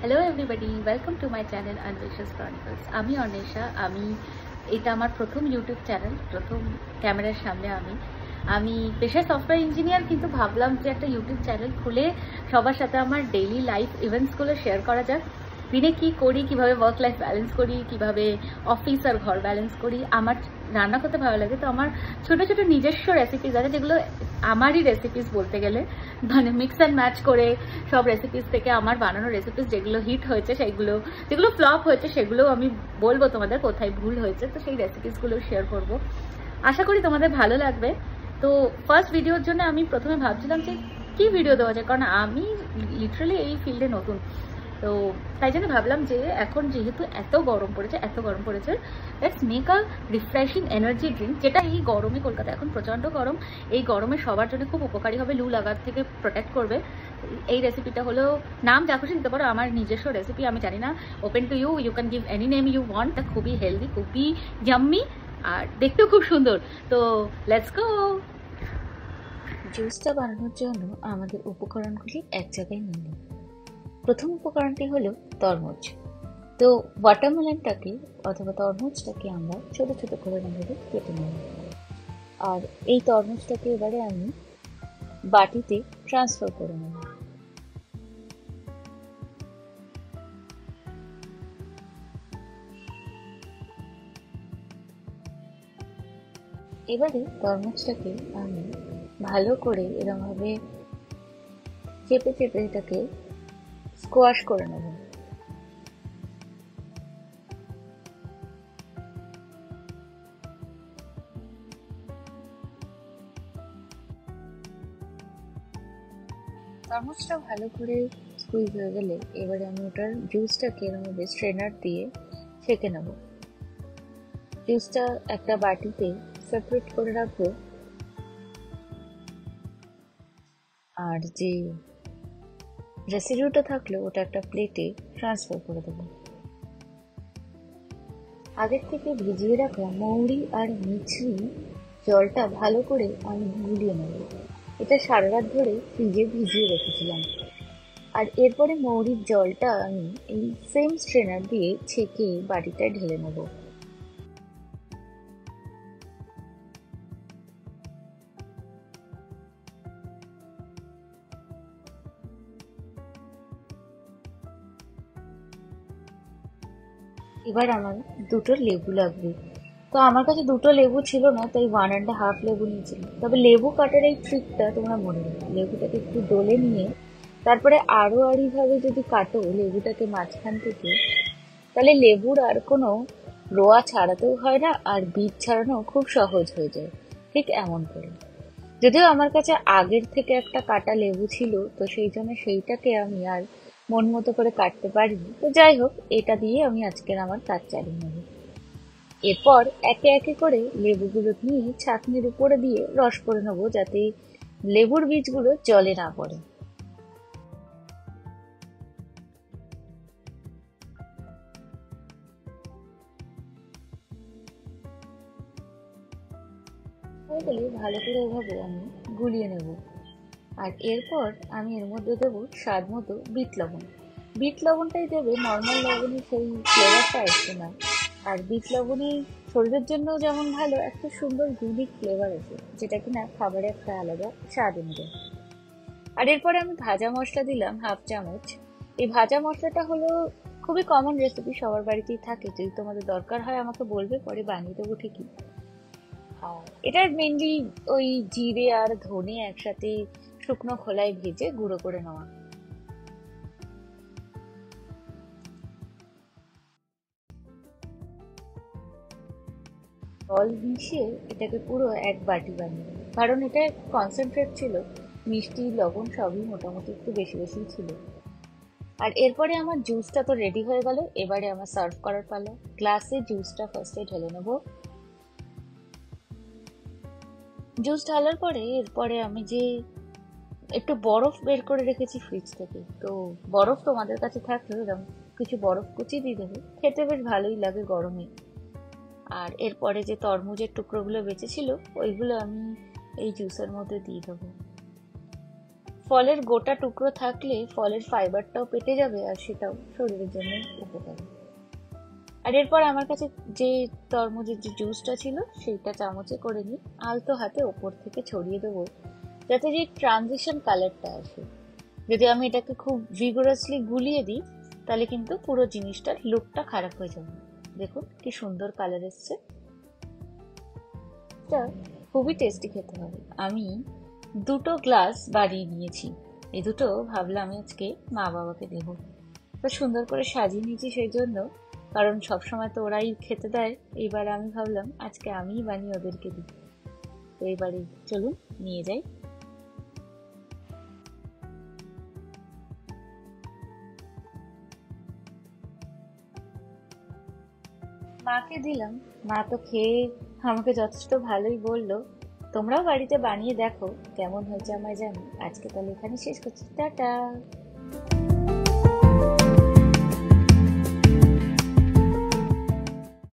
Hello everybody, welcome to my channel Anvesha's chronicles. আমি অন্বেষা। এটা আমার প্রথম ইউটিউব চ্যানেল, প্রথম ক্যামেরার সামনে আমি পেশায় সফটওয়্যার ইঞ্জিনিয়ার, কিন্তু ভাবলাম যে একটা ইউটিউব চ্যানেল খুলে সবার সাথে আমার ডেইলি লাইফ ইভেন্টসগুলো শেয়ার করা যাক। দিনে কী করি, কীভাবে ওয়ার্ক লাইফ ব্যালেন্স করি, কীভাবে অফিস আর ঘর ব্যালেন্স করি। আমার রান্না করতে ভালো লাগে, তো আমার ছোটো ছোটো নিজস্ব রেসিপিস আছে, যেগুলো আমারই রেসিপিস বলতে গেলে, মানে মিক্স অ্যান্ড ম্যাচ করে সব রেসিপিস থেকে আমার বানানো রেসিপিস যেগুলো হিট হয়েছে, সেইগুলো যেগুলো ফ্লপ হয়েছে সেগুলো আমি বলবো তোমাদের কোথায় ভুল হয়েছে, তো সেই রেসিপিসগুলো শেয়ার করব। আশা করি তোমাদের ভালো লাগবে। তো ফার্স্ট ভিডিওর জন্য আমি প্রথমে ভাবছিলাম যে কী ভিডিও দেওয়া যায়, কারণ আমি লিটারালি এই ফিল্ডে নতুন। তো তাই জন্য ভাবলাম যে এখন যেহেতু এত গরম পড়েছে, let's make a refreshing energy drink, যেটা এই গরমে, কলকাতা এখন প্রচণ্ড গরম, এই গরমে সবার জন্য খুব উপকারী হবে, লু লাগার থেকে প্রোটেক্ট করবে। এই রেসিপিটা হলো, নাম যা খুশি দিতে পারো, আমার নিজস্ব রেসিপি, আমি জানি না, open to you, you can give any name you want. খুবই হেলদি, খুবই ইয়াম্মি, আর দেখতেও খুব সুন্দর। তো লেটস গো। জুসটা বানানোর জন্য আমাদের উপকরণগুলি এক জায়গায় নিয়ে নিই। প্রথম উপকরণটি হলো তরমুজ। তো ওয়াটারমেলনটাকে অথবা তরমুজটাকে আমরা ছোট ছোট করে নেব, কেটে নেব। আর এই তরমুজটাকে এবারে আমি বাটিতে ট্রান্সফার করে নেব। এবারে তরমুজটাকে আমি ভালো করে এরকমভাবে চেপে চেপে এটাকে স্কোয়াশ করে নেব। তরমুজটা ভালো করে স্কুইজ হয়ে গেলে এবারে আমি ওটার জুসটাকে এরকমভাবে স্ট্রেনার দিয়ে ছেঁকে নেব। জুসটা একটা বাটিতে সেপারেট করে রাখবো, আর যে রেসিডিউটা থাকলো ওটা একটা প্লেটে ট্রান্সফার করে দেবো। আগের থেকে ভিজিয়ে রাখা মৌরি আর মিছরি জলটা ভালো করে আমি গুলিয়ে নেব। এটা সারা রাত ধরে ফ্রিজে ভিজিয়ে রেখেছিলাম। আর এরপরে মৌরির জলটা আমি এই সেম স্ট্রেনার দিয়ে ছেঁকে বাটিটায় ঢেলে নেব। এবার আমার দুটো লেবু লাগবে। তো আমার কাছে দুটো লেবু ছিল না, তাই 1.5 লেবু নিয়েছিলাম। তবে লেবু কাটার এই ট্রিকটা তোমরা মনে রাখো, লেবুটাকে একটু ডলে নিয়ে তারপরে আরো ভাবে যদি কাটো লেবুটাকে মাঝখান থেকে, তাহলে লেবুর আর কোনো রোয়া ছাড়াতেও হয় না, আর বীজ ছাড়ানো খুব সহজ হয়ে যায়। ঠিক এমন করে, যদিও আমার কাছে আগের থেকে একটা কাটা লেবু ছিল, তো সেই জন্য সেইটাকে আমি আর মন মতো করে কাটতে পারিনি। তো যাই হোক, এটা দিয়ে আমি আজকের আমার কাজ চালিয়ে নেব। এরপর একে একে করে লেবুগুলো নিয়ে ছাঁকনির উপরে দিয়ে রস করে নেবো, যাতে লেবুর বীজগুলো জলে না পড়ে। হয়ে গেলে ভালো করে এভাবে আমি গুলিয়ে নেব। আর এরপর আমি এর মধ্যে দেবো স্বাদ মতো বিট লবণ। বিট লবণটাই দেবে, নর্মাল লবণের সেই ফ্লেভারটা আসছে না। আর বিট লবণই শরীরের জন্য যেমন ভালো, একটা সুন্দর ইউনিক ফ্লেভার আছে, যেটা কিনা খাবারে একটা আলাদা স্বাদ এনে দেয়। আর এরপরে আমি ভাজা মশলা দিলাম 1/2 চামচ। এই ভাজা মশলাটা হলো খুবই কমন রেসিপি, সবার বাড়িতেই থাকে। যদি তোমাদের দরকার হয় আমাকে বলবে, পরে বানিয়ে দেবো ঠিকই। এটা মেনলি ওই জিরে আর ধনে একসাথে শুকনো খোলায় ভেজে গুঁড়ো করে নেওয়া। জল মিশিয়ে এটাকে পুরো এক বাটি বানিয়ে, কারণ এটা কনসেন্ট্রেট ছিল, মিষ্টি লবণ সবই মোটামুটি একটু বেশি বেশি ছিল। আর এরপরে আমার জুসটা তো রেডি হয়ে গেল। এবারে আমার সার্ভ করার পালা। গ্লাসে জুসটা ফার্স্টে ঢেলে নেবো। জুস ঢালার পরে এরপরে আমি যে একটু বরফ বের করে রেখেছি ফ্রিজ থেকে, তো বরফ তোমাদের কাছে থাকলে এরকম কিছু বরফ কুচি দিয়ে দেবে, খেতে বেশ ভালোই লাগে গরমে। আর এরপরে যে তরমুজের টুকরোগুলো বেঁচেছিল ওইগুলো আমি এই জুসের মধ্যে দিয়ে দেবো। ফলের গোটা টুকরো থাকলে ফলের ফাইবারটাও পেটে যাবে আর সেটাও শরীরের জন্য উপকারী। আর এরপর আমার কাছে যে তরমুজের যে জুসটা ছিল সেইটা চামচে করে নিই, আলতো হাতে ওপর থেকে ছড়িয়ে দেবো, যাতে যে ট্রানজিশন কালারটা আসে। যদি আমি এটাকে খুব ভিগোরাসলি গুলিয়ে দিই তাহলে কিন্তু পুরো জিনিসটার লুকটা খারাপ হয়ে যাবে। দেখুন কি সুন্দর কালার এসছে, এটা খুবই টেস্টি খেতে হবে। আমি 2টো গ্লাস বাড়িয়ে নিয়েছি, এই দুটো ভাবলাম আমি আজকে মা বাবাকে দেবো। তো সুন্দর করে সাজিয়ে নিয়েছি সেই জন্য, কারণ সবসময় তো ওরাই খেতে দেয়, এইবার আমি ভাবলাম আজকে আমিই বানিয়ে ওদেরকে দিই। তো এইবারে চলুন নিয়ে যাই। মাকে দিলাম, মা তো খেয়ে আমাকে যথেষ্ট ভালোই বললো। তোমরাও বাড়িতে বানিয়ে দেখো কেমন হয়েছে আমায় জানো। আজকে তাহলে এখানে শেষ করছি, টাটা।